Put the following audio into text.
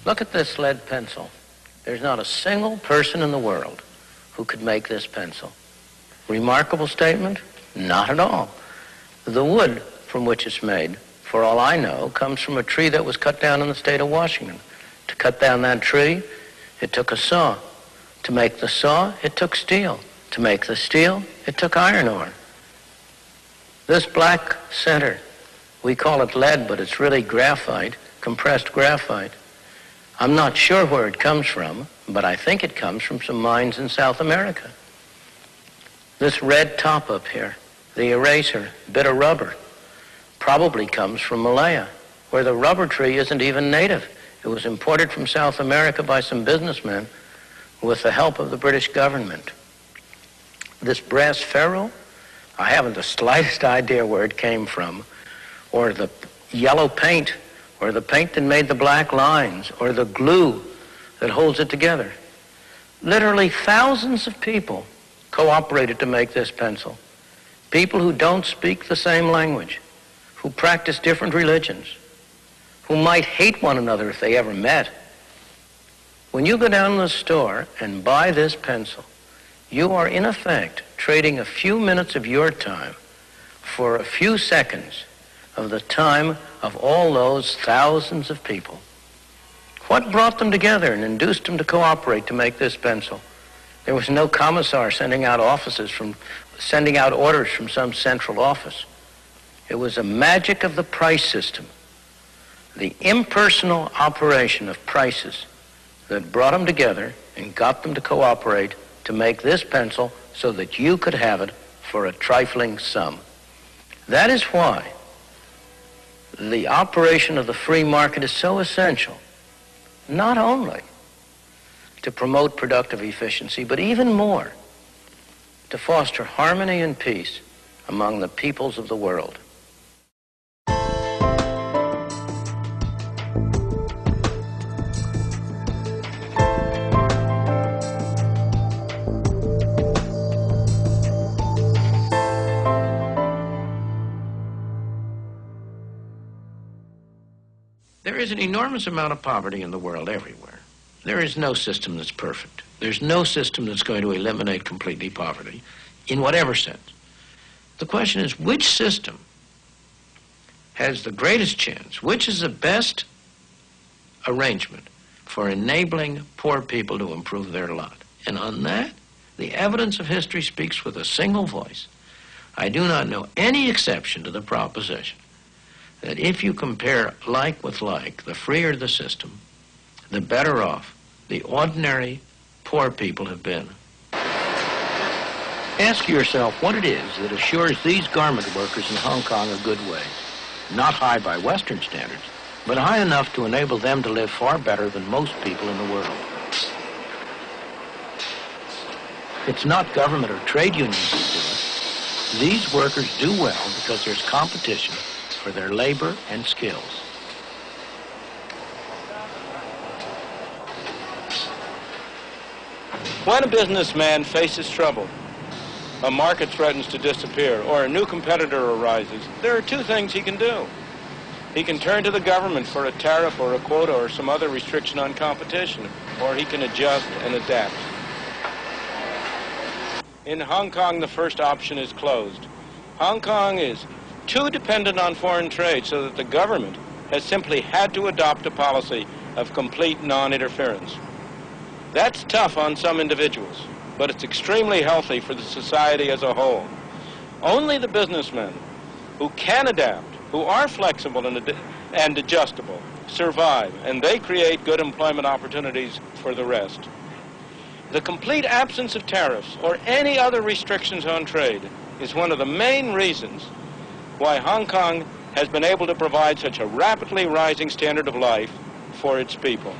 Look at this lead pencil. There's not a single person in the world who could make this pencil. Remarkable statement? Not at all. The wood from which it's made, for all I know, comes from a tree that was cut down in the state of Washington. To cut down that tree, it took a saw. To make the saw, it took steel. To make the steel, it took iron ore. This black center, we call it lead, but it's really graphite, compressed graphite. I'm not sure where it comes from, but I think it comes from some mines in South America. This red top up here, the eraser, bit of rubber, probably comes from Malaya, where the rubber tree isn't even native. It was imported from South America by some businessmen with the help of the British government. This brass ferrule, I haven't the slightest idea where it came from, or the yellow paint, or the paint that made the black lines, or the glue that holds it together. Literally thousands of people cooperated to make this pencil. People who don't speak the same language, who practice different religions, who might hate one another if they ever met. When you go down to the store and buy this pencil, you are in effect trading a few minutes of your time for a few seconds of the time of all those thousands of people. What brought them together and induced them to cooperate to make this pencil? There was no commissar sending out orders from some central office. It was a magic of the price system, the impersonal operation of prices that brought them together and got them to cooperate to make this pencil so that you could have it for a trifling sum. That is why the operation of the free market is so essential, not only to promote productive efficiency, but even more to foster harmony and peace among the peoples of the world. There is an enormous amount of poverty in the world everywhere. There is no system that's perfect. There's no system that's going to eliminate completely poverty, in whatever sense. The question is, which system has the greatest chance? Which is the best arrangement for enabling poor people to improve their lot? And on that, the evidence of history speaks with a single voice. I do not know any exception to the proposition that if you compare like with like, the freer the system, the better off the ordinary poor people have been. Ask yourself what it is that assures these garment workers in Hong Kong a good wage. Not high by Western standards, but high enough to enable them to live far better than most people in the world. It's not government or trade unions that do it. These workers do well because there's competition for their labor and skills. When a businessman faces trouble, a market threatens to disappear, or a new competitor arises, there are two things he can do. He can turn to the government for a tariff or a quota or some other restriction on competition, or he can adjust and adapt. In Hong Kong, the first option is closed. Hong Kong is too dependent on foreign trade so that the government has simply had to adopt a policy of complete non-interference. That's tough on some individuals, but it's extremely healthy for the society as a whole. Only the businessmen who can adapt, who are flexible and adjustable, survive, and they create good employment opportunities for the rest. The complete absence of tariffs or any other restrictions on trade is one of the main reasons why Hong Kong has been able to provide such a rapidly rising standard of life for its people.